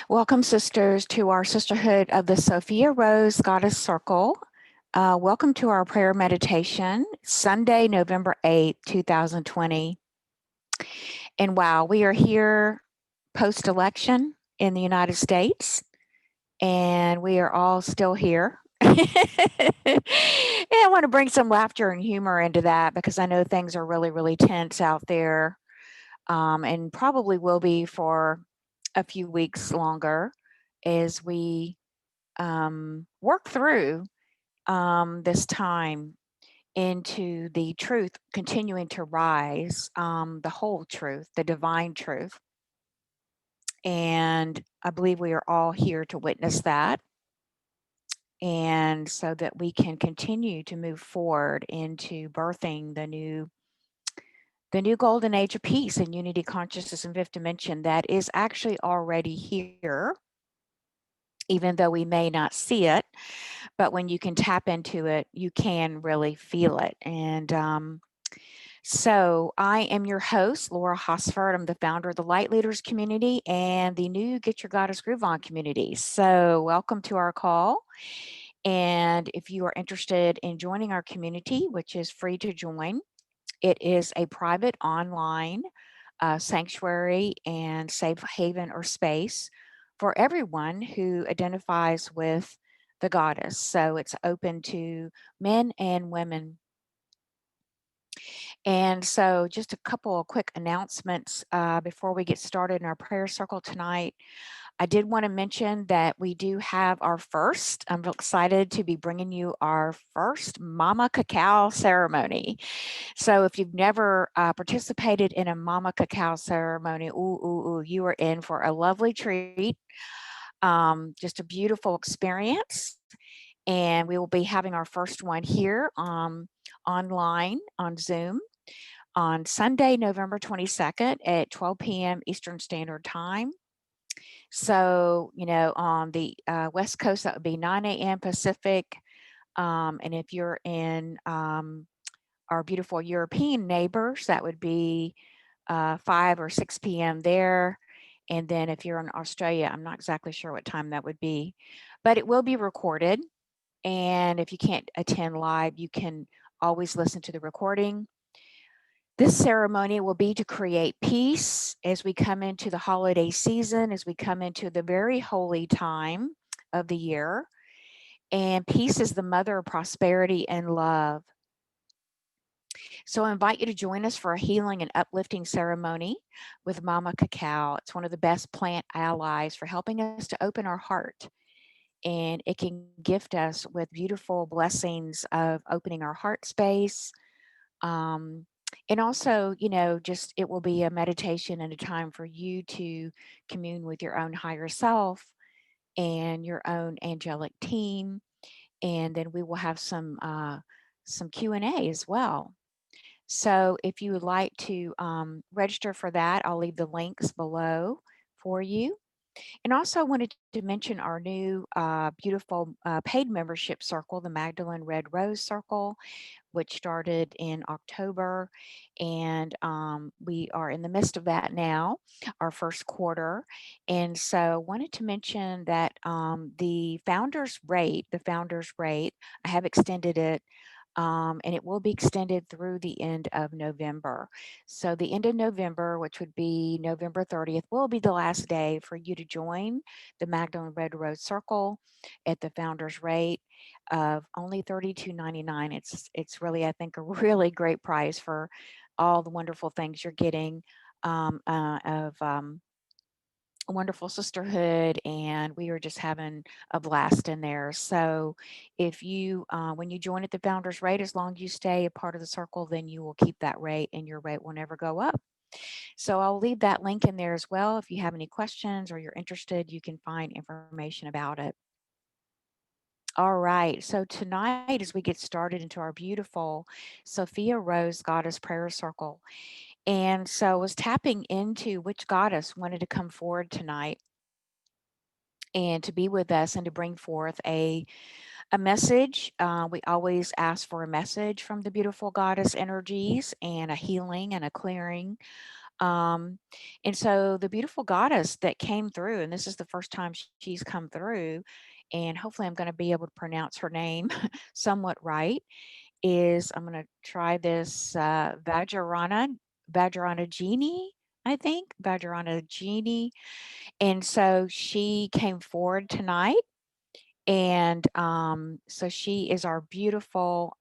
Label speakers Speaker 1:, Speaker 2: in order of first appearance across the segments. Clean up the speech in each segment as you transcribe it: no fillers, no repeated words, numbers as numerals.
Speaker 1: Welcome, sisters, to our Sisterhood of the Sophia Rose Goddess Circle. Welcome to our prayer meditation, Sunday, November 8th, 2020. And wow, we are here post-election in the United States, and we are all still here. And I want to bring some laughter and humor into that because I know things are really, really tense out there, and probably will be for a few weeks longer as we work through this time into the truth continuing to rise, the whole truth, the divine truth. And I believe we are all here to witness that. And so that we can continue to move forward into birthing the new golden age of peace and unity consciousness and fifth dimension that is actually already here, even though we may not see it. But when you can tap into it, you can really feel it. And so I am your host, Laura Hosford. I'm the founder of the Light Leaders community and the new Get Your Goddess Groove On community. So welcome to our call. And if you are interested in joining our community, which is free to join, it is a private online sanctuary and safe haven or space for everyone who identifies with the goddess. So it's open to men and women. And so, just a couple of quick announcements before we get started in our prayer circle tonight. I did want to mention that we do have our first, I'm excited to be bringing you our first Mama Cacao ceremony. So if you've never participated in a Mama Cacao ceremony, you are in for a lovely treat. Just a beautiful experience. And we will be having our first one here online on Zoom on Sunday, November 22nd at 12 p.m. Eastern Standard Time. So, on the West Coast, that would be 9 a.m. Pacific. And if you're in our beautiful European neighbors, that would be 5 or 6 p.m. there. And then if you're in Australia, I'm not exactly sure what time that would be, but it will be recorded. And if you can't attend live, you can always listen to the recording. This ceremony will be to create peace as we come into the holiday season, as we come into the very holy time of the year. And peace is the mother of prosperity and love. So I invite you to join us for a healing and uplifting ceremony with Mama Cacao. It's one of the best plant allies for helping us to open our heart. And it can gift us with beautiful blessings of opening our heart space. And also, just it will be a meditation and a time for you to commune with your own higher self and your own angelic team. And then we will have some Q&A as well. So if you would like to register for that, I'll leave the links below for you. And also, I wanted to mention our new beautiful paid membership circle, the Magdalene Red Rose Circle, which started in October. And we are in the midst of that now, our first quarter. And so, wanted to mention that the founder's rate, I have extended it. And it will be extended through the end of November. So, the end of November, which would be November 30th, will be the last day for you to join the Magdalene Red Rose Circle at the founder's rate of only $32.99. It's really, I think, a really great price for all the wonderful things you're getting of a wonderful sisterhood, and we are just having a blast in there. So if you when you join at the founders rate, as long as you stay a part of the circle, then you will keep that rate and your rate will never go up. So I'll leave that link in there as well. If you have any questions or you're interested, you can find information about it. All right, so tonight, as we get started into our beautiful Sophia Rose Goddess Prayer Circle, and so I was tapping into which goddess wanted to come forward tonight and to be with us and to bring forth a message. We always ask for a message from the beautiful goddess energies and a healing and a clearing And so the beautiful goddess that came through, and this is the first time she's come through, and hopefully I'm going to be able to pronounce her name somewhat right, is I'm going to try this Vajrayogini, I think, Vajrayogini. And so she came forward tonight. And so she is our beautiful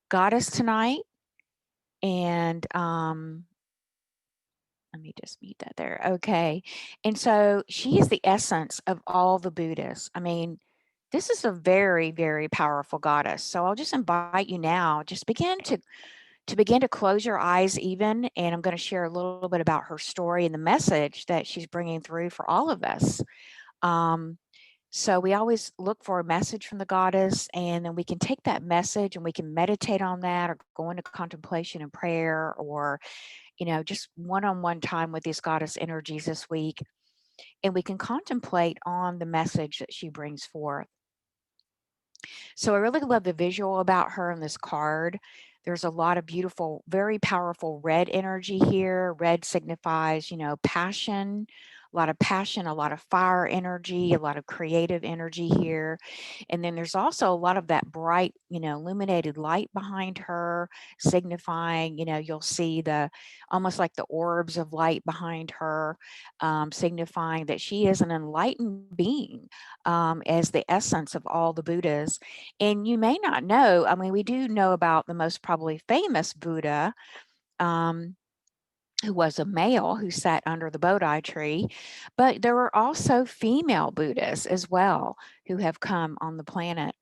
Speaker 1: goddess tonight. And let me just mute that there. Okay. And so she is the essence of all the Buddhists. I mean, this is a very, very powerful goddess. So I'll just invite you now, just begin to close your eyes even, and I'm going to share a little bit about her story and the message that she's bringing through for all of us. Um, so we always look for a message from the goddess, and then we can take that message and we can meditate on that, or go into contemplation and prayer, or just one-on-one time with these goddess energies this week, and we can contemplate on the message that she brings forth. So I really love the visual about her in this card. There's a lot of beautiful, very powerful red energy here. Red signifies, passion, a lot of passion, a lot of fire energy, a lot of creative energy here. And then there's also a lot of that bright, illuminated light behind her, signifying, you'll see the almost like the orbs of light behind her, signifying that she is an enlightened being, as the essence of all the Buddhas. And you may not know, I mean, we do know about the most probably famous Buddha, um, who was a male who sat under the Bodhi tree, but there were also female Buddhas as well who have come on the planet.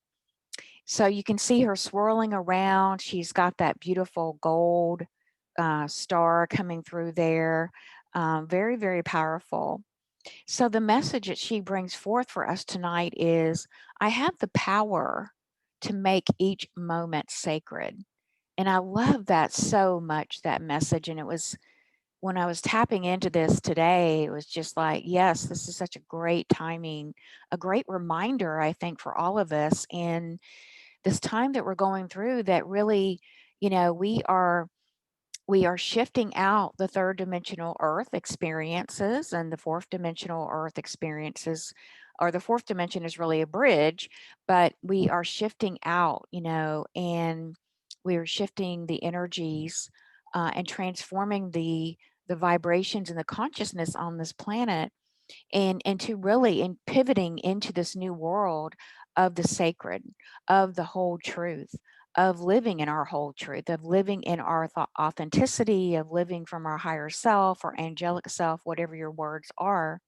Speaker 1: So you can see her swirling around. She's got that beautiful gold star coming through there. Very, very powerful. So the message that she brings forth for us tonight is, I have the power to make each moment sacred. And I love that so much, that message. And it was when I was tapping into this today, it was just like, yes, this is such a great timing, a great reminder, I think, for all of us in this time that we're going through, that really, we are shifting out the third dimensional earth experiences and the fourth dimensional earth experiences, or the fourth dimension is really a bridge, but we are shifting out, and we are shifting the energies, and transforming the vibrations and the consciousness on this planet, and to really in pivoting into this new world of the sacred, of the whole truth, of living in our whole truth, of living in our authenticity, of living from our higher self or angelic self, whatever your words are.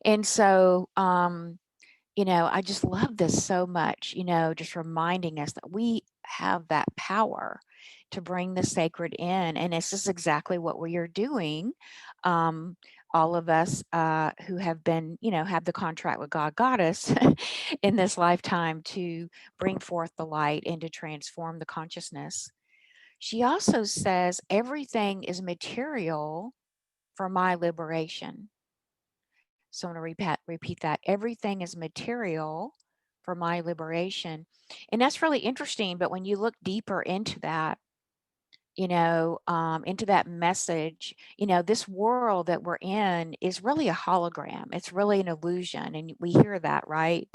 Speaker 1: And so I just love this so much, just reminding us that we have that power to bring the sacred in. And this is exactly what we are doing. Um, all of us who have been, have the contract with God Goddess in this lifetime to bring forth the light and to transform the consciousness. She also says, everything is material for my liberation. So I'm going to repeat that. Everything is material for my liberation. And that's really interesting. But when you look deeper into that, into that message, this world that we're in is really a hologram. It's really an illusion. And we hear that, right?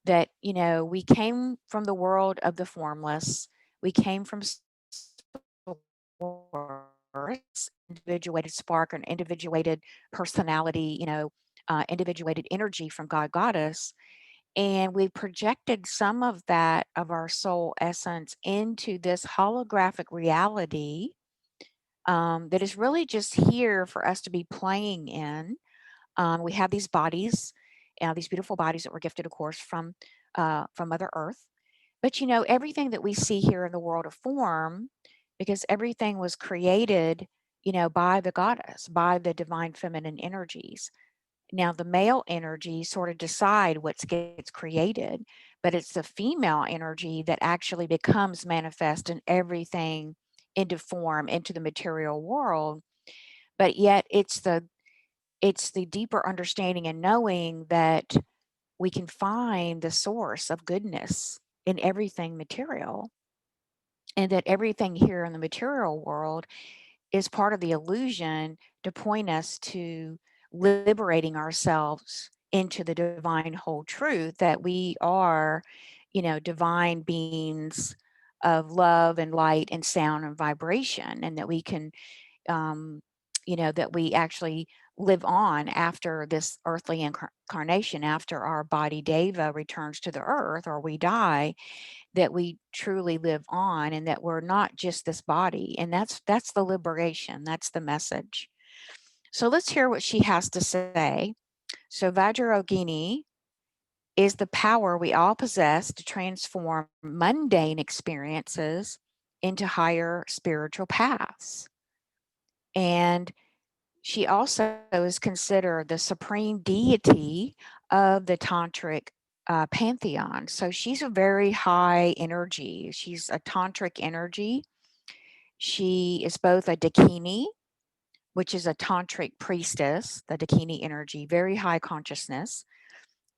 Speaker 1: We came from the world of the formless. We came from individuated spark and individuated personality, individuated energy from God Goddess. And we projected some of that, of our soul essence, into this holographic reality, that is really just here for us to be playing in. We have these bodies, these beautiful bodies that were gifted, of course, from Mother Earth. But everything that we see here in the world of form, because everything was created, by the goddess, by the divine feminine energies. Now, the male energy sort of decide what gets created, but it's the female energy that actually becomes manifest in everything into form, into the material world. But yet it's the deeper understanding and knowing that we can find the source of goodness in everything material. and that everything here in the material world is part of the illusion to point us to liberating ourselves into the divine whole truth that we are, divine beings of love and light and sound and vibration, and that we can, um, that we actually live on after this earthly incarnation, after our body deva returns to the earth or we die, that we truly live on and that we're not just this body. And that's the liberation. That's the message. So let's hear what she has to say. So Vajrayogini is the power we all possess to transform mundane experiences into higher spiritual paths. And she also is considered the supreme deity of the tantric pantheon. So she's a very high energy. She's a tantric energy. She is both a dakini, which is a tantric priestess, the dakini energy, very high consciousness,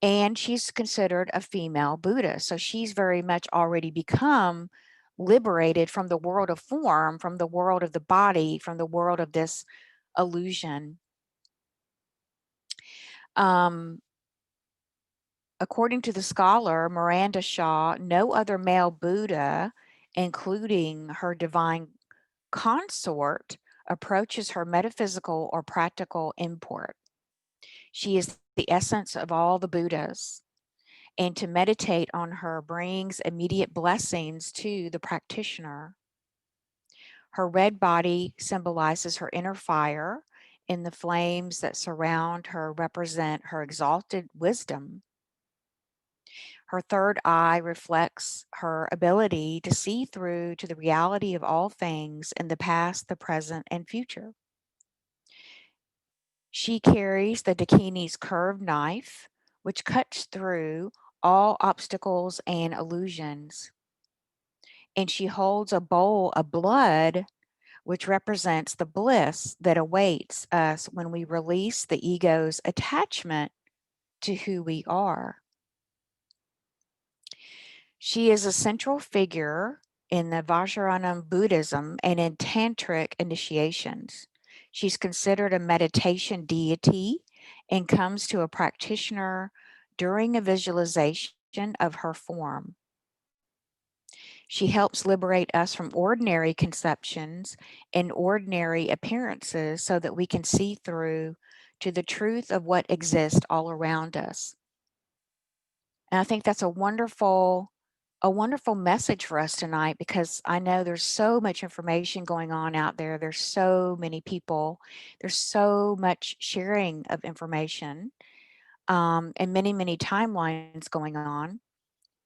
Speaker 1: and she's considered a female Buddha. So she's very much already become liberated from the world of form, from the world of the body, from the world of this illusion. Um, According to the scholar Miranda Shaw, no other male Buddha, including her divine consort, approaches her metaphysical or practical import. She is the essence of all the Buddhas, and to meditate on her brings immediate blessings to the practitioner. Her red body symbolizes her inner fire, and the flames that surround her represent her exalted wisdom. Her third eye reflects her ability to see through to the reality of all things in the past, the present, and future. She carries the Dakini's curved knife, which cuts through all obstacles and illusions. And she holds a bowl of blood, which represents the bliss that awaits us when we release the ego's attachment to who we are. She is a central figure in the Vajrayana Buddhism and in Tantric initiations. She's considered a meditation deity and comes to a practitioner during a visualization of her form. She helps liberate us from ordinary conceptions and ordinary appearances so that we can see through to the truth of what exists all around us. And I think that's a wonderful message for us tonight, because I know there's so much information going on out there. There's so many people. There's so much sharing of information, and many, many timelines going on.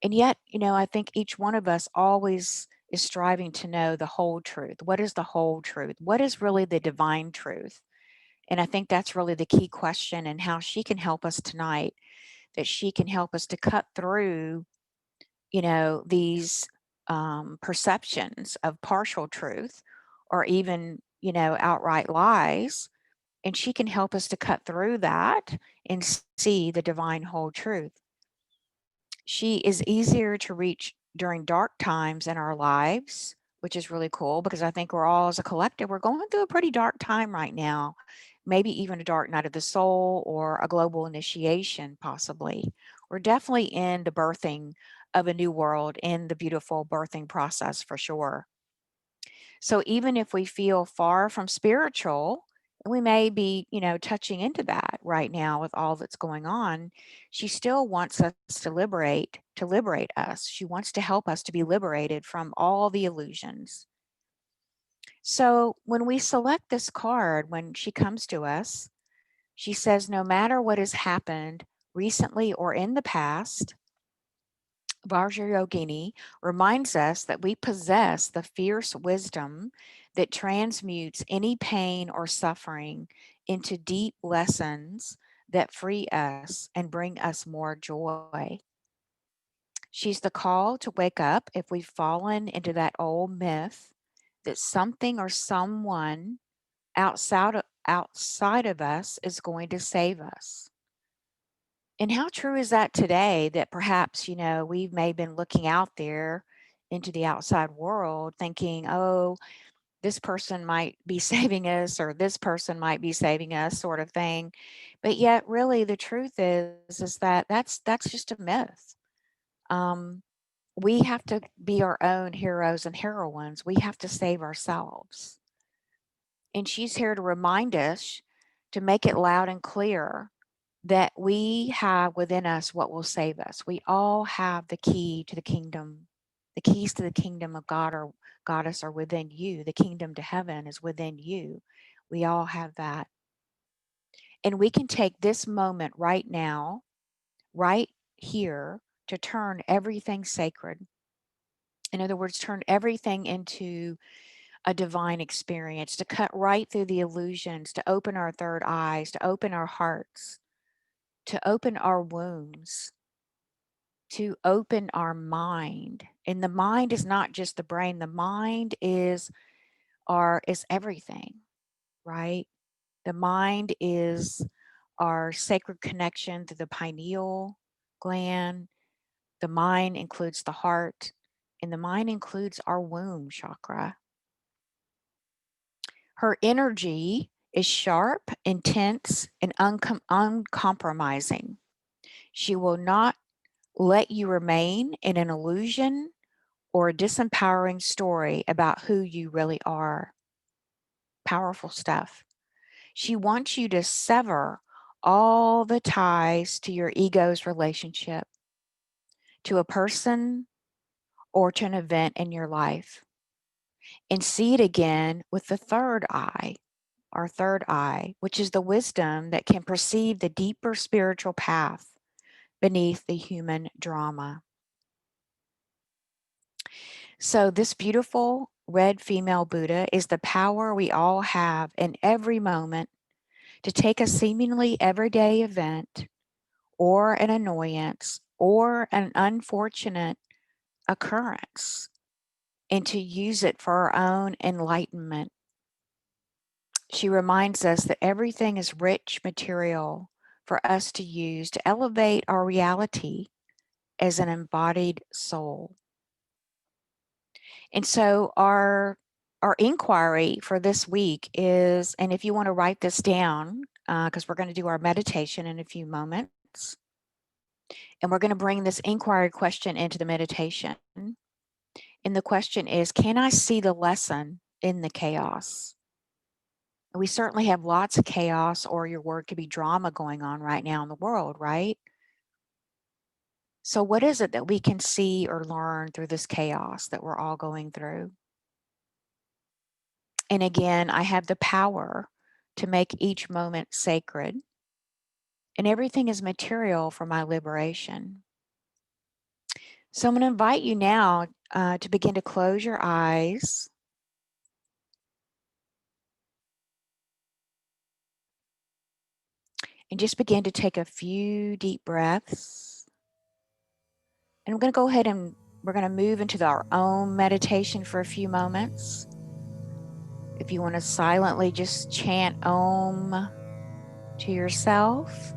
Speaker 1: And yet, I think each one of us always is striving to know the whole truth. What is the whole truth? What is really the divine truth? And I think that's really the key question, and how she can help us tonight, that she can help us to cut through, these perceptions of partial truth, or even, outright lies. And she can help us to cut through that and see the divine whole truth. She is easier to reach during dark times in our lives, which is really cool, because I think we're all, as a collective, we're going through a pretty dark time right now. Maybe even a dark night of the soul or a global initiation, possibly. We're definitely in the birthing of a new world, in the beautiful birthing process for sure. So even if we feel far from spiritual, and we may be, touching into that right now with all that's going on, she still wants us to liberate us. She wants to help us to be liberated from all the illusions. So when we select this card, when she comes to us, she says, no matter what has happened recently or in the past, Vajrayogini reminds us that we possess the fierce wisdom that transmutes any pain or suffering into deep lessons that free us and bring us more joy. She's the call to wake up if we've fallen into that old myth that something or someone outside of us is going to save us. And how true is that today, that perhaps, we may have been looking out there into the outside world thinking, oh, this person might be saving us or this person might be saving us, sort of thing. But yet really the truth is that that's just a myth. um, we have to be our own heroes and heroines. We have to save ourselves. And she's here to remind us, to make it loud and clear, that we have within us what will save us. We all have the key to the kingdom. The keys to the kingdom of God or goddess are within you. The kingdom to heaven is within you. We all have that. And we can take this moment right now, right here, to turn everything sacred. In other words, turn everything into a divine experience, to cut right through the illusions, to open our third eyes, to open our hearts, to open our wombs, to open our mind. And the mind is not just the brain, the mind is everything, right? The mind is our sacred connection to the pineal gland. The mind includes the heart, and the mind includes our womb chakra. Her energy is sharp, intense, and uncompromising. She will not let you remain in an illusion or a disempowering story about who you really are. Powerful stuff. She wants you to sever all the ties to your ego's relationship, to a person, or to an event in your life, and see it again with the third eye, our third eye, which is the wisdom that can perceive the deeper spiritual path beneath the human drama. So, this beautiful red female Buddha is the power we all have in every moment to take a seemingly everyday event or an annoyance or an unfortunate occurrence and to use it for our own enlightenment. She reminds us that everything is rich material for us to use to elevate our reality as an embodied soul. And so our inquiry for this week is, and if you want to write this down, because we're going to do our meditation in a few moments, and we're going to bring this inquiry question into the meditation. And the question is, can I see the lesson in the chaos? We certainly have lots of chaos, or your word could be drama, going on right now in the world, right? So, what is it that we can see or learn through this chaos that we're all going through? And again, I have the power to make each moment sacred, and everything is material for my liberation. So, I'm going to invite you now to begin to close your eyes. And just begin to take a few deep breaths. And I'm going to go ahead and we're going to move into our own meditation for a few moments. If you want to silently just chant Om to yourself.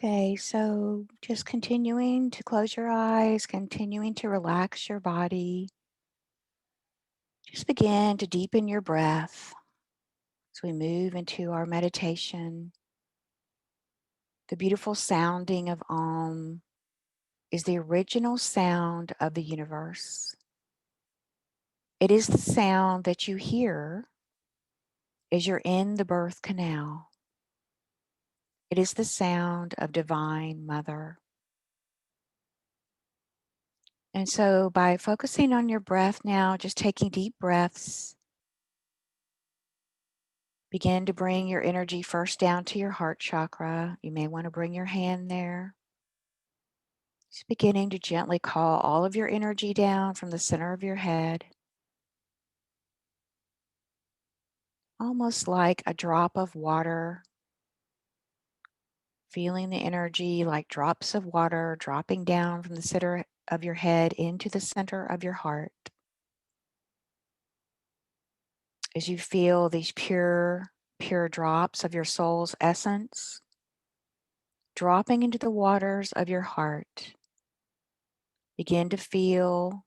Speaker 1: Okay, so just continuing to close your eyes, continuing to relax your body. Just begin to deepen your breath as we move into our meditation. The beautiful sounding of Om is the original sound of the universe. It is the sound that you hear as you're in the birth canal. It is the sound of Divine Mother. And so by focusing on your breath now, just taking deep breaths, begin to bring your energy first down to your heart chakra. You may want to bring your hand there. Just beginning to gently call all of your energy down from the center of your head, almost like a drop of water, feeling the energy like drops of water dropping down from the center of your head into the center of your heart. As you feel these pure drops of your soul's essence dropping into the waters of your heart, begin to feel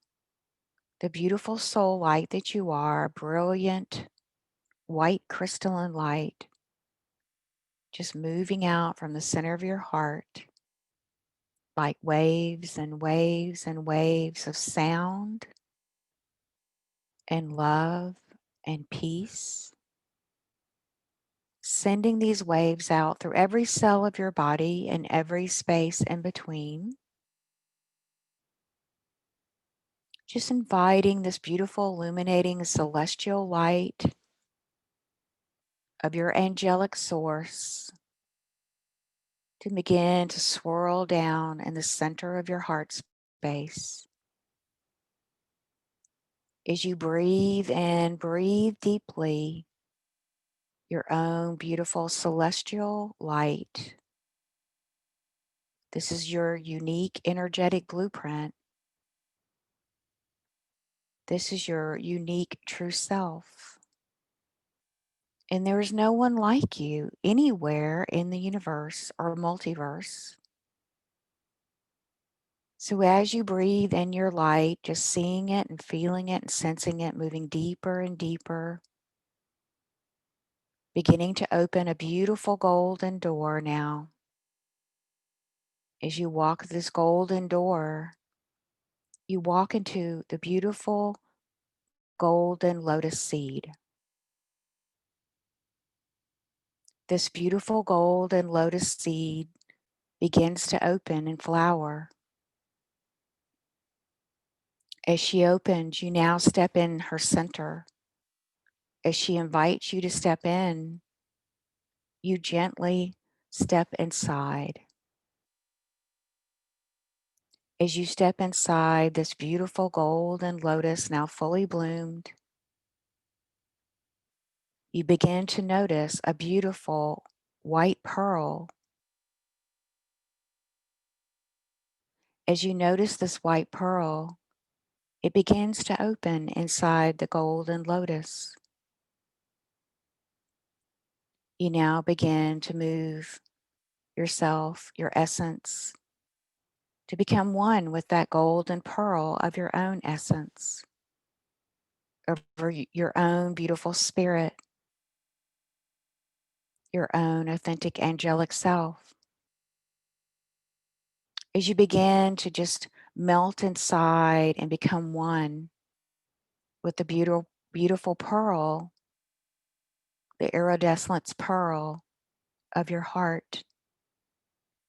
Speaker 1: the beautiful soul light that you are, brilliant, white crystalline light, just moving out from the center of your heart like waves and waves and waves of sound and love and peace. Sending these waves out through every cell of your body and every space in between. Just inviting this beautiful, illuminating, celestial light of your angelic source to begin to swirl down in the center of your heart space. As you breathe in, breathe deeply your own beautiful celestial light. This is your unique energetic blueprint. This is your unique true self. And there is no one like you anywhere in the universe or multiverse. So as you breathe in your light, just seeing it and feeling it and sensing it, moving deeper and deeper, beginning to open a beautiful golden door now. As you walk this golden door, you walk into the beautiful golden lotus seed. This beautiful golden lotus seed begins to open and flower. As she opens, you now step in her center. As she invites you to step in, you gently step inside. As you step inside this beautiful golden lotus, now fully bloomed, you begin to notice a beautiful white pearl. As you notice this white pearl, it begins to open inside the golden lotus. You now begin to move yourself, your essence, to become one with that golden pearl of your own essence, over your own beautiful spirit, your own authentic angelic self. As you begin to just melt inside and become one with the beautiful pearl, the iridescent pearl of your heart,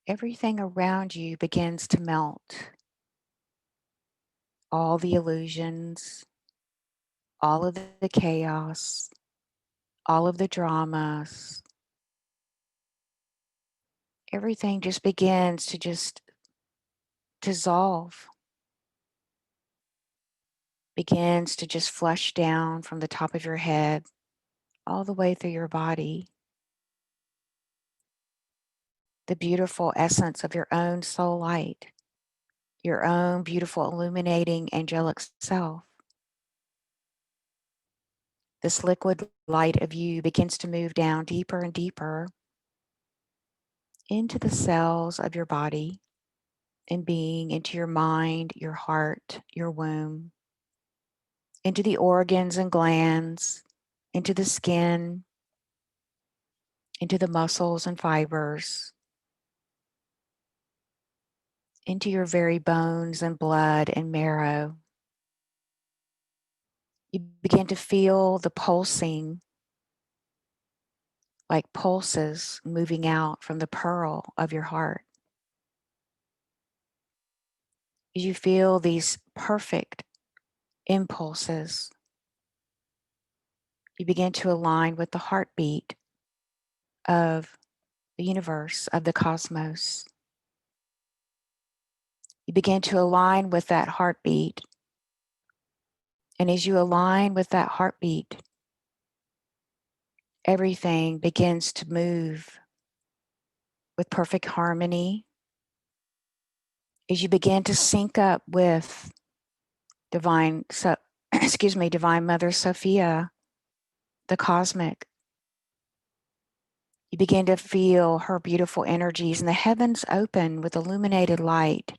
Speaker 1: everything around you begins to melt. All the illusions, all of the chaos, all of the dramas, everything just begins to just dissolve, begins to just flush down from the top of your head all the way through your body. The beautiful essence of your own soul light, your own beautiful illuminating angelic self. This liquid light of you begins to move down deeper and deeper into the cells of your body and being, into your mind, your heart, your womb, into the organs and glands, into the skin, into the muscles and fibers, into your very bones and blood and marrow. You begin to feel the pulsing, like pulses moving out from the pearl of your heart. As you feel these perfect impulses, you begin to align with the heartbeat of the universe, of the cosmos. You begin to align with that heartbeat. And as you align with that heartbeat, everything begins to move with perfect harmony. As you begin to sync up with divine Mother Sophia, the cosmic, you begin to feel her beautiful energies, and the heavens open with illuminated light.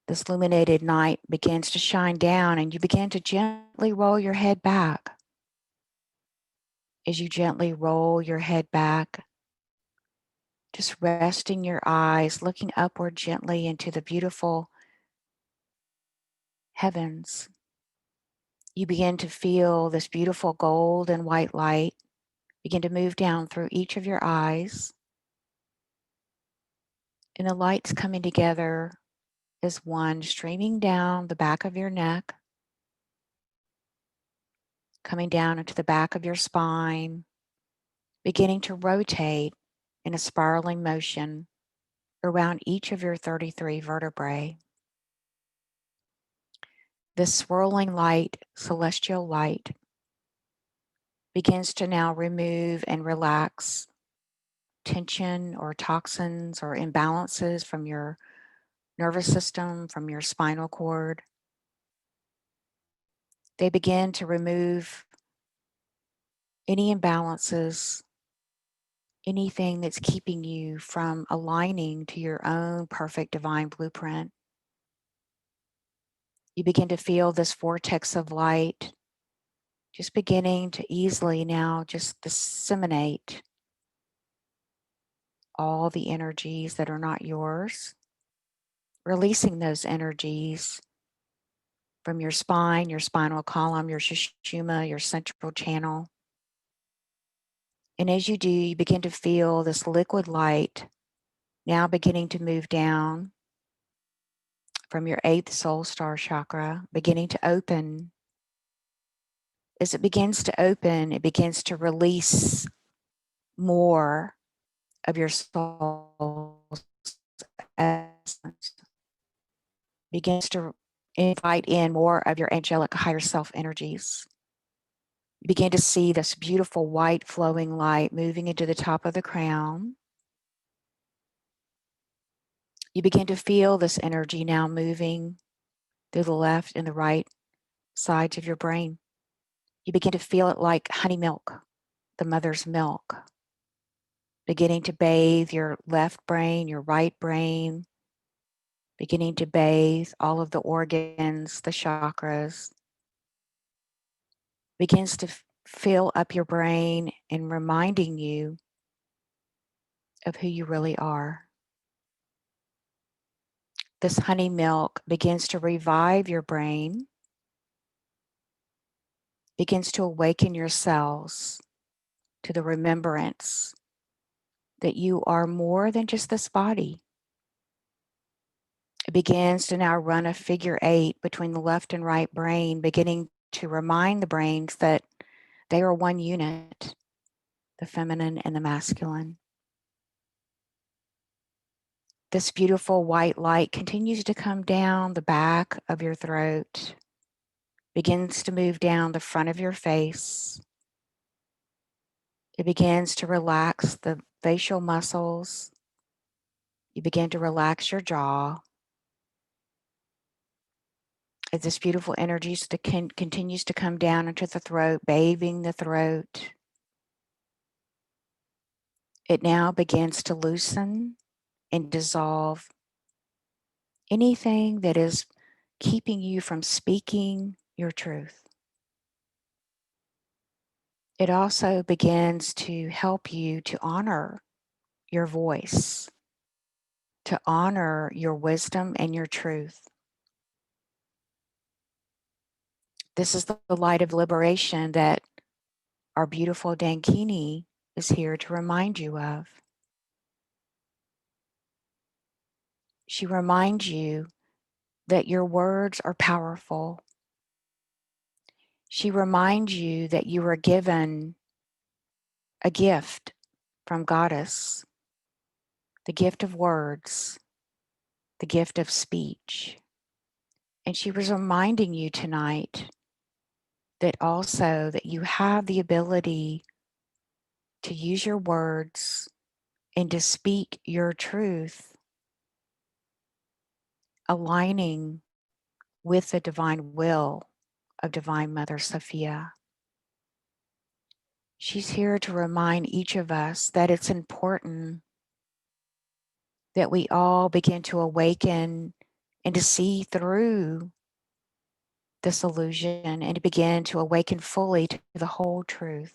Speaker 1: This illuminated night begins to shine down, and you begin to gently roll your head back. As you gently roll your head back, just resting your eyes, looking upward gently into the beautiful heavens, you begin to feel this beautiful gold and white light begin to move down through each of your eyes. And the light's coming together as one, streaming down the back of your neck, coming down into the back of your spine, beginning to rotate in a spiraling motion around each of your 33 vertebrae. This swirling light, celestial light, begins to now remove and relax tension or toxins or imbalances from your nervous system, from your spinal cord. They begin to remove any imbalances, anything that's keeping you from aligning to your own perfect divine blueprint. You begin to feel this vortex of light just beginning to easily now just disseminate all the energies that are not yours, releasing those energies from your spine, your spinal column, your sushumna, your central channel. And as you do, you begin to feel this liquid light now beginning to move down from your 8th soul star chakra, beginning to open. As it begins to open, it begins to release more of your soul's essence, begins to invite in more of your angelic higher self energies. You begin to see this beautiful white flowing light moving into the top of the crown. You begin to feel this energy now moving through the left and the right sides of your brain. You begin to feel it like honey milk, the mother's milk, beginning to bathe your left brain, your right brain, beginning to bathe all of the organs, the chakras, begins to fill up your brain and reminding you of who you really are. This honey milk begins to revive your brain, begins to awaken your cells to the remembrance that you are more than just this body. It begins to now run a figure 8 between the left and right brain, beginning to remind the brains that they are one unit, the feminine and the masculine. This beautiful white light continues to come down the back of your throat, begins to move down the front of your face. It begins to relax the facial muscles. You begin to relax your jaw. As this beautiful energy continues to come down into the throat, bathing the throat. It now begins to loosen and dissolve anything that is keeping you from speaking your truth. It also begins to help you to honor your voice, to honor your wisdom and your truth. This is the light of liberation that our beautiful Dankini is here to remind you of. She reminds you that your words are powerful. She reminds you that you were given a gift from Goddess, the gift of words, the gift of speech. And she was reminding you tonight that also that you have the ability to use your words and to speak your truth, aligning with the divine will of Divine Mother Sophia. She's here to remind each of us that it's important that we all begin to awaken and to see through this illusion and to begin to awaken fully to the whole truth,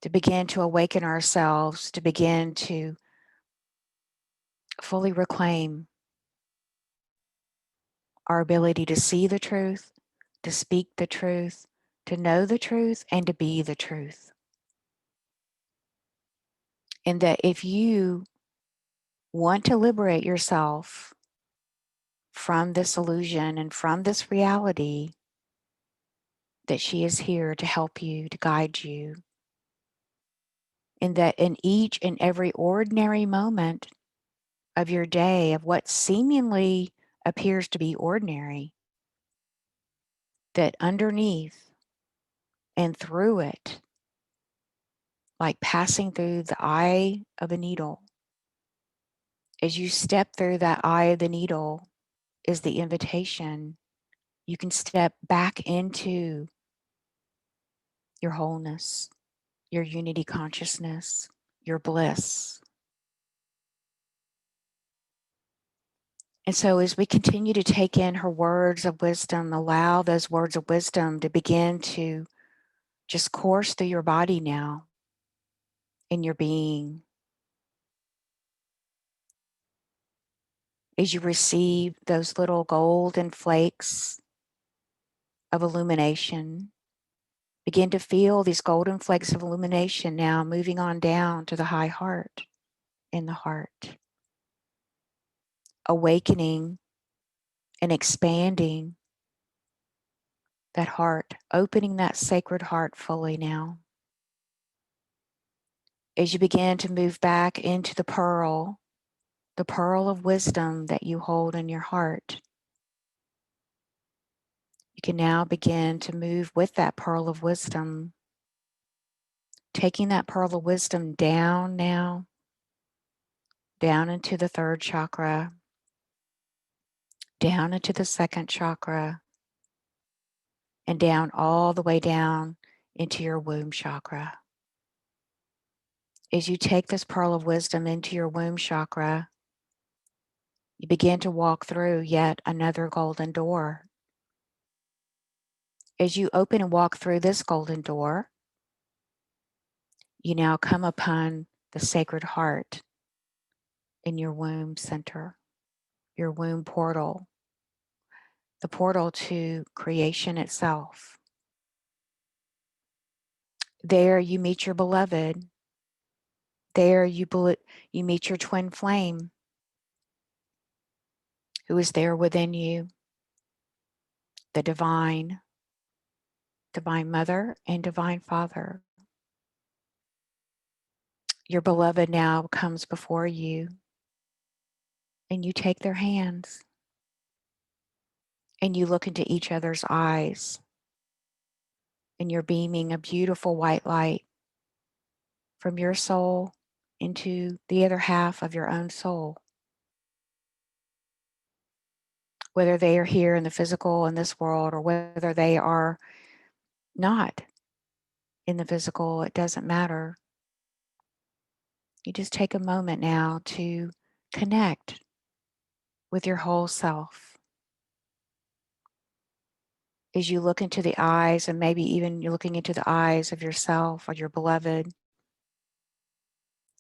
Speaker 1: to begin to awaken ourselves, to begin to fully reclaim our ability to see the truth, to speak the truth, to know the truth, and to be the truth. And that if you want to liberate yourself from this illusion and from this reality, that she is here to help you, to guide you. And that in each and every ordinary moment of your day, of what seemingly appears to be ordinary, that underneath and through it, like passing through the eye of a needle, as you step through that eye of the needle is the invitation. You can step back into your wholeness, your unity consciousness, your bliss. And so as we continue to take in her words of wisdom, allow those words of wisdom to begin to just course through your body now, in your being. As you receive those little golden flakes of illumination, begin to feel these golden flakes of illumination now moving on down to the high heart, in the heart, awakening and expanding that heart, opening that sacred heart fully now. As you begin to move back into the pearl of wisdom that you hold in your heart, you can now begin to move with that pearl of wisdom, taking that pearl of wisdom down now, down into the third chakra, down into the second chakra, and down all the way down into your womb chakra. As you take this pearl of wisdom into your womb chakra, you begin to walk through yet another golden door. As you open and walk through this golden door, you now come upon the sacred heart in your womb center, your womb portal, the portal to creation itself. There you meet your beloved. There you meet your twin flame, who is there within you, the divine Mother and Divine Father. Your beloved now comes before you, and you take their hands, and you look into each other's eyes, and you're beaming a beautiful white light from your soul into the other half of your own soul. Whether they are here in the physical in this world or whether they are not in the physical, it doesn't matter. You just take a moment now to connect with your whole self. As you look into the eyes, and maybe even you're looking into the eyes of yourself or your beloved,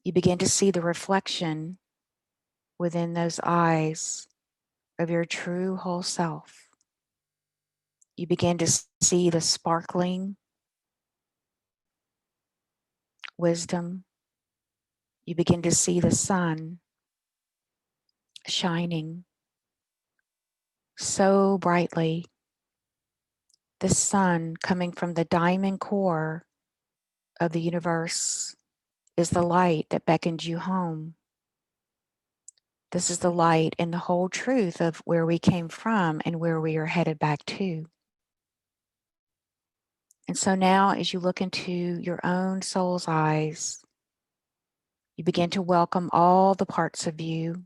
Speaker 1: you begin to see the reflection within those eyes of your true whole self. You begin to see the sparkling wisdom. You begin to see the sun shining so brightly. The sun coming from the diamond core of the universe is the light that beckons you home. This is the light and the whole truth of where we came from and where we are headed back to. And so now, as you look into your own soul's eyes, you begin to welcome all the parts of you,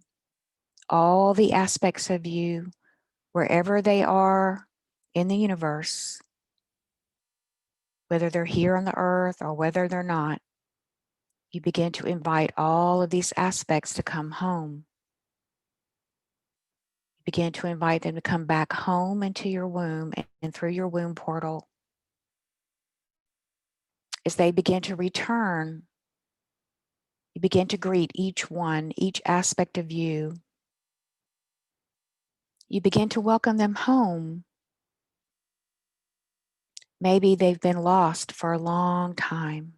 Speaker 1: all the aspects of you, wherever they are in the universe, whether they're here on the earth or whether they're not. You begin to invite all of these aspects to come home. You begin to invite them to come back home into your womb and through your womb portal. As they begin to return, you begin to greet each one, each aspect of you. You begin to welcome them home. Maybe they've been lost for a long time.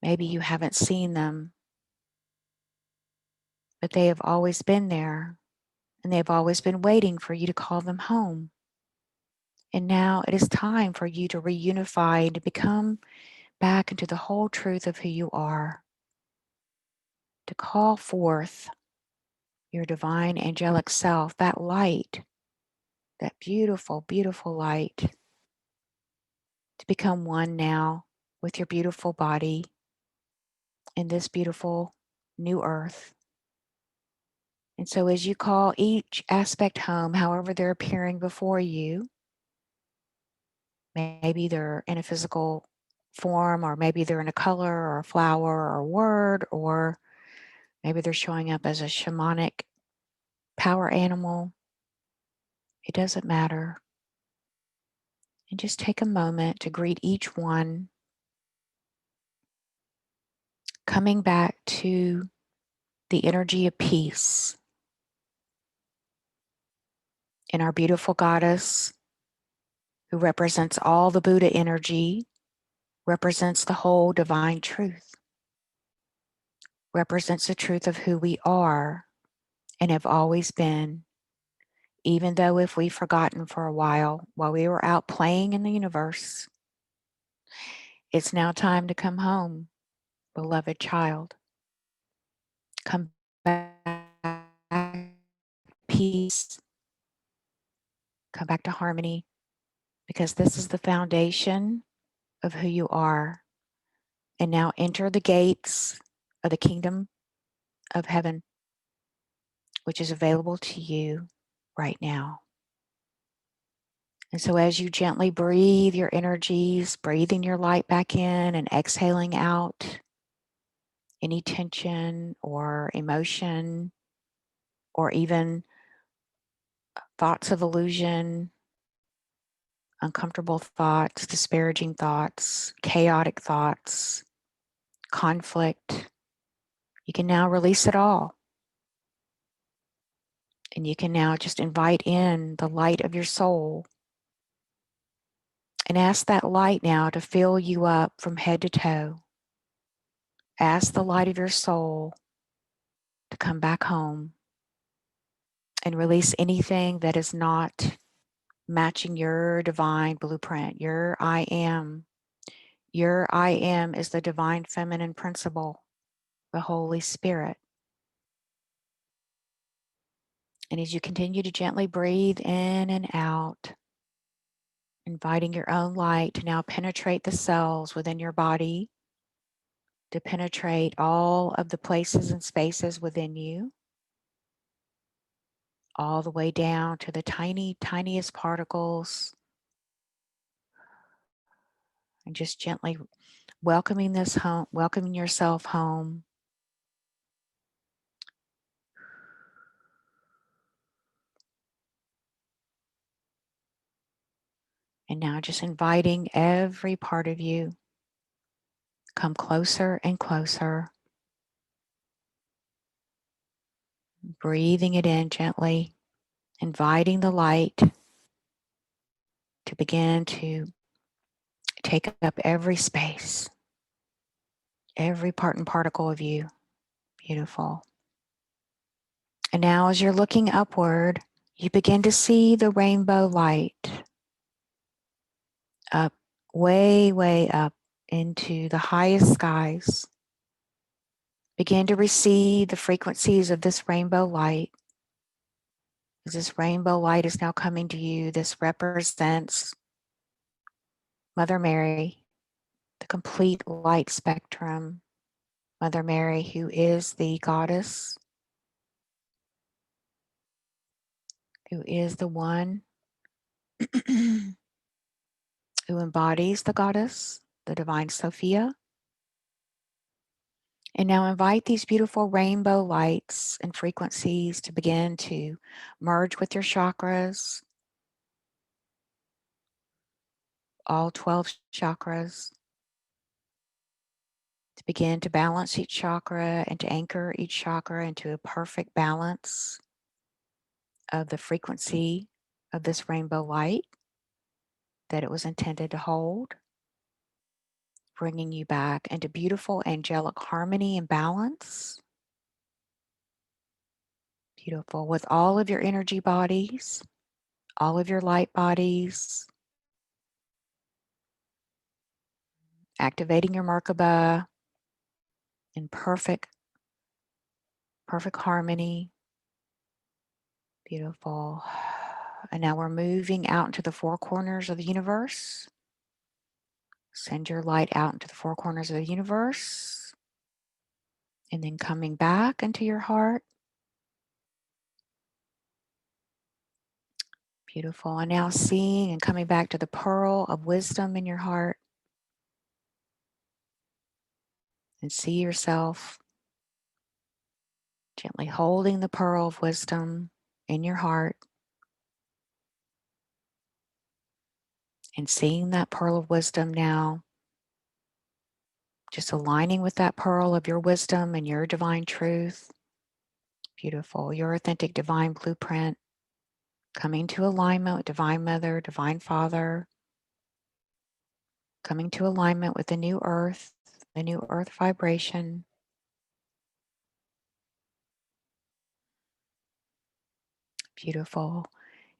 Speaker 1: Maybe you haven't seen them, but they have always been there, and they've always been waiting for you to call them home. And now it is time for you to reunify and to become back into the whole truth of who you are, to call forth your divine angelic self, that light, that beautiful, beautiful light, to become one now with your beautiful body in this beautiful new earth. And so as you call each aspect home, however they're appearing before you, maybe they're in a physical form, or maybe they're in a color or a flower or a word, or maybe they're showing up as a shamanic power animal. It doesn't matter. And just take a moment to greet each one, coming back to the energy of peace in our beautiful goddess, who represents all the Buddha energy, represents the whole divine truth, represents the truth of who we are and have always been, even though if we've forgotten for a while we were out playing in the universe. It's now time to come home, beloved child. Come back to peace. Come back to harmony, because this is the foundation of who you are. And now enter the gates of the kingdom of heaven, which is available to you right now. And so as you gently breathe your energies, breathing your light back in and exhaling out any tension or emotion or even thoughts of illusion, uncomfortable thoughts, disparaging thoughts, chaotic thoughts, conflict, you can now release it all. And you can now just invite in the light of your soul and ask that light now to fill you up from head to toe. Ask the light of your soul to come back home and release anything that is not matching your divine blueprint, your I am. Your I am is the divine feminine principle, the Holy Spirit. And as you continue to gently breathe in and out, inviting your own light to now penetrate the cells within your body, to penetrate all of the places and spaces within you, all the way down to the tiny, tiniest particles And just gently welcoming this home, welcoming yourself home. And now just inviting every part of you come closer and closer. Breathing it in gently, inviting the light to begin to take up every space, every part and particle of you. Beautiful. And now as you're looking upward, you begin to see the rainbow light up, way, way up into the highest skies. Begin to receive the frequencies of this rainbow light. As this rainbow light is now coming to you, this represents Mother Mary, the complete light spectrum. Mother Mary, who is the goddess, who is the one who embodies the goddess, the divine Sophia. And now invite these beautiful rainbow lights and frequencies to begin to merge with your chakras, all 12 chakras, to begin to balance each chakra and to anchor each chakra into a perfect balance of the frequency of this rainbow light that it was intended to hold, bringing you back into beautiful angelic harmony and balance. Beautiful. With all of your energy bodies, all of your light bodies, activating your Merkaba in perfect harmony. Beautiful. And now we're moving out into the four corners of the universe. Send your light out into the four corners of the universe. And then coming back into your heart. Beautiful. And now seeing and coming back to the pearl of wisdom in your heart. And see yourself gently holding the pearl of wisdom in your heart. And seeing that pearl of wisdom now, just aligning with that pearl of your wisdom and your divine truth. Beautiful. Your authentic divine blueprint. Coming to alignment with Divine Mother, Divine Father. Coming to alignment with the new earth vibration. Beautiful.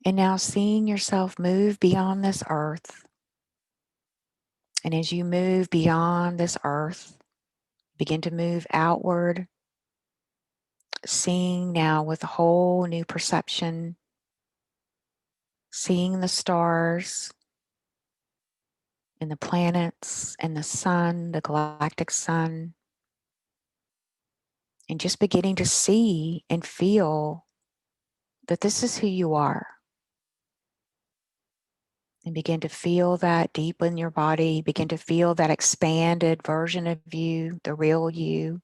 Speaker 1: And now seeing yourself move beyond this earth. And as you move beyond this earth, begin to move outward, seeing now with a whole new perception, seeing the stars and the planets and the sun, the galactic sun, and just beginning to see and feel that this is who you are. And begin to feel that deep in your body, begin to feel that expanded version of you, the real you.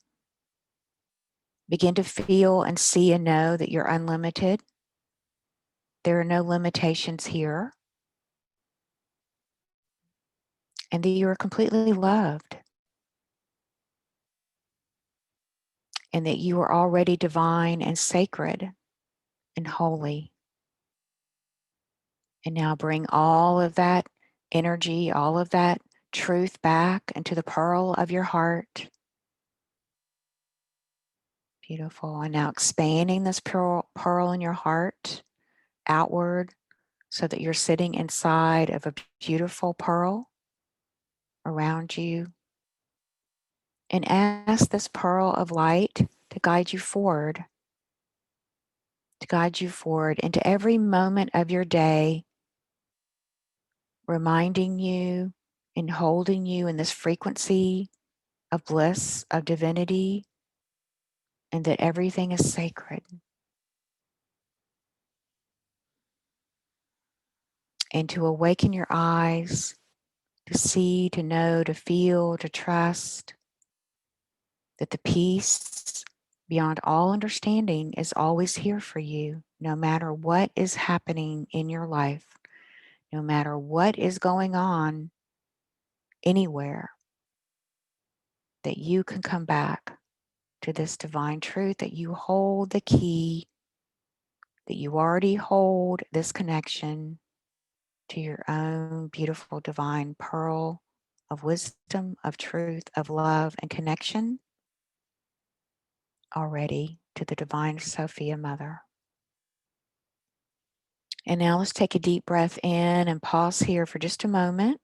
Speaker 1: Begin to feel and see and know that you're unlimited. There are no limitations here. And that you are completely loved. And that you are already divine and sacred and holy. And now bring all of that energy, all of that truth back into the pearl of your heart. Beautiful. And now expanding this pearl in your heart outward so that you're sitting inside of a beautiful pearl around you. And ask this pearl of light to guide you forward, into every moment of your day, reminding you and holding you in this frequency of bliss, of divinity, and that everything is sacred. And to awaken your eyes to see, to know, to feel, to trust that the peace beyond all understanding is always here for you, no matter what is happening in your life, no matter what is going on anywhere, that you can come back to this divine truth, that you hold the key, that you already hold this connection to your own beautiful divine pearl of wisdom, of truth, of love, and connection already to the divine Sophia Mother. And now let's take a deep breath in and pause here for just a moment.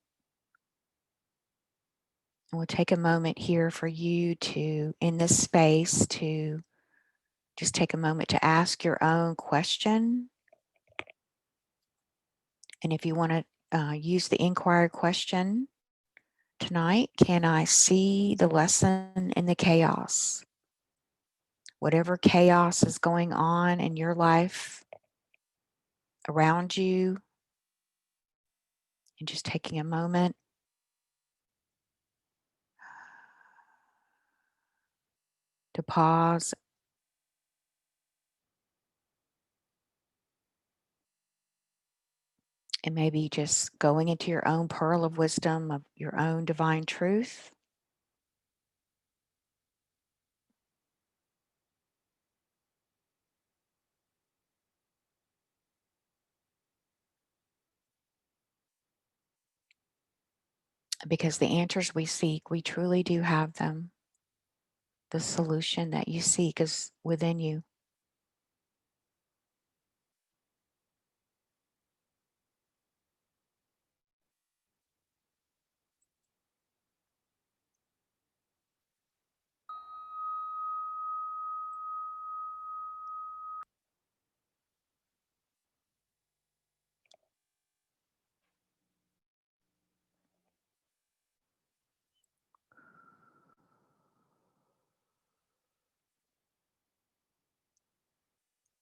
Speaker 1: And we'll take a moment here for you to, in this space, to just take a moment to ask your own question. And if you want to use the inquiry question tonight, can I see the lesson in the chaos? Whatever chaos is going on in your life, around you, and just taking a moment to pause and maybe just going into your own pearl of wisdom, of your own divine truth. Because the answers we seek, we truly do have them. The solution that you seek is within you.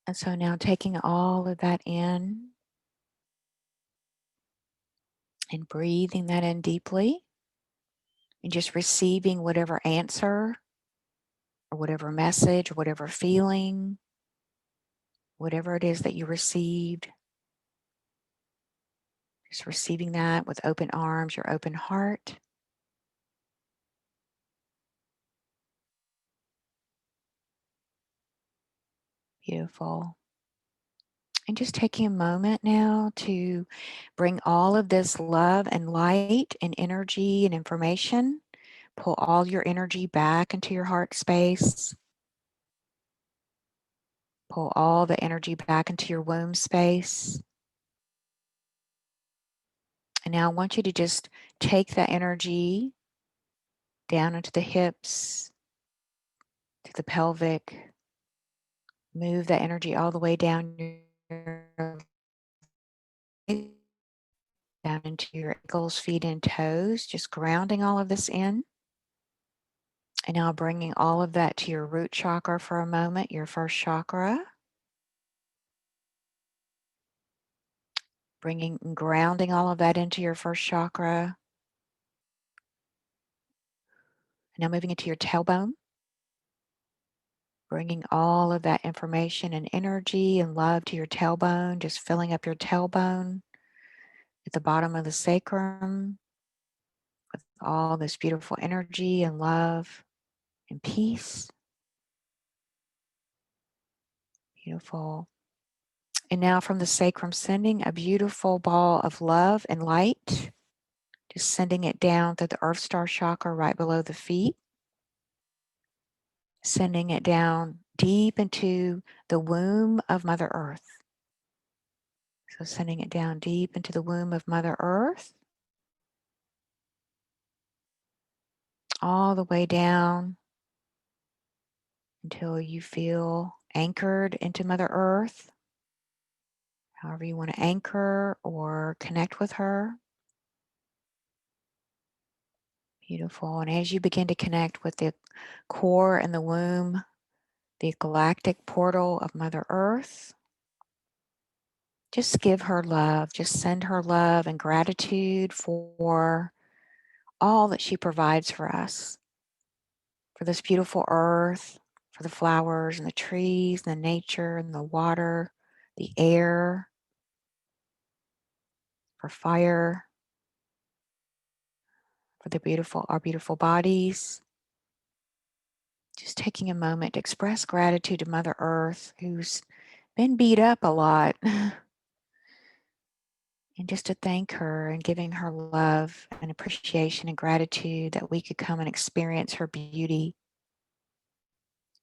Speaker 1: And so now taking all of that in and breathing that in deeply and just receiving whatever answer or whatever message, whatever feeling, whatever it is that you received. Just receiving that with open arms, your open heart. Beautiful. And just taking a moment now to bring all of this love and light and energy and information, pull all your energy back into your heart space. Pull all the energy back into your womb space. And now I want you to just take that energy down into the hips, to the pelvic. Move that energy all the way down your down into your ankles, feet, and toes, just grounding all of this in. And now bringing all of that to your root chakra for a moment, your first chakra. Bringing and grounding all of that into your first chakra. Now moving into your tailbone. Bringing all of that information and energy and love to your tailbone, just filling up your tailbone at the bottom of the sacrum with all this beautiful energy and love and peace. Beautiful. And now from the sacrum, sending a beautiful ball of love and light, just sending it down through the Earth Star chakra right below the feet, sending it down deep into the womb of Mother Earth. So sending it down deep into the womb of Mother Earth, all the way down until you feel anchored into Mother Earth, however you want to anchor or connect with her. Beautiful. And as you begin to connect with the core and the womb, the galactic portal of Mother Earth, just give her love. Just send her love and gratitude for all that she provides for us, for this beautiful earth, for the flowers and the trees and the nature and the water, the air, for fire, for our beautiful bodies. Just taking a moment to express gratitude to Mother Earth, who's been beat up a lot, and just to thank her and giving her love and appreciation and gratitude that we could come and experience her beauty.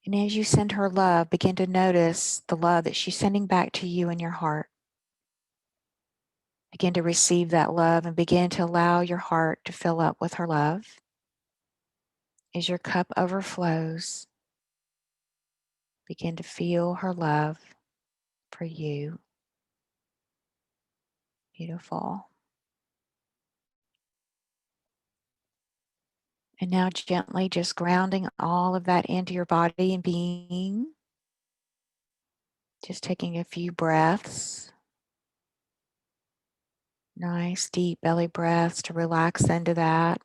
Speaker 1: And as you send her love, begin to notice the love that she's sending back to you in your heart. Begin to receive that love and begin to allow your heart to fill up with her love. As your cup overflows, begin to feel her love for you. Beautiful. And now gently just grounding all of that into your body and being. Just taking a few breaths. Nice deep belly breaths to relax into that.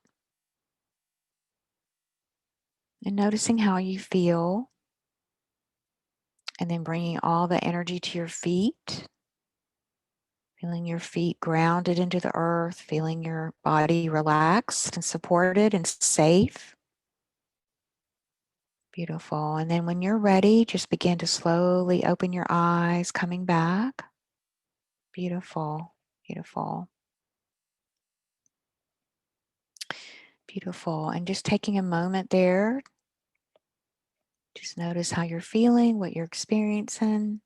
Speaker 1: And noticing how you feel. And then bringing all the energy to your feet. Feeling your feet grounded into the earth. Feeling your body relaxed and supported and safe. Beautiful. And then when you're ready, just begin to slowly open your eyes, coming back. Beautiful, beautiful, beautiful. And just taking a moment there, just notice how you're feeling, what you're experiencing.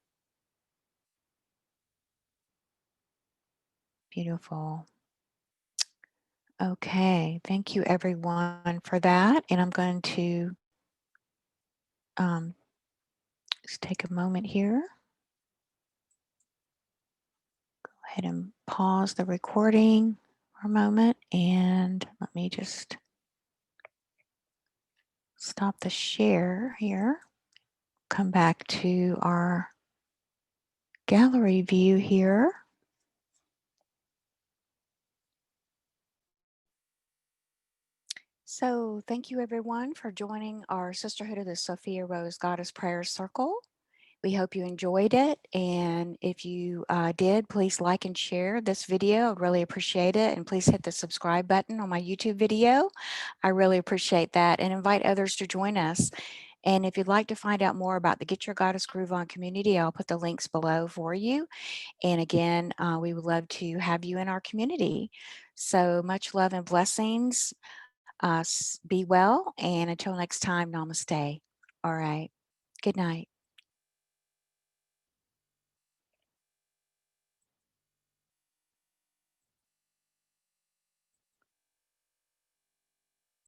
Speaker 1: Beautiful. Okay, thank you everyone for that. And I'm going to just take a moment here. Go ahead and pause the recording for a moment, and let me just stop the share here. Come back to our gallery view here. So thank you everyone for joining our Sisterhood of the Sophia Rose Goddess Prayer Circle. We hope you enjoyed it. And if you did, please like and share this video. I really appreciate it. And please hit the subscribe button on my YouTube video. I really appreciate that, and invite others to join us. And if you'd like to find out more about the Get Your Goddess Groove On community, I'll put the links below for you. And again, we would love to have you in our community. So much love and blessings. Be well. And until next time, namaste. All right. Good night.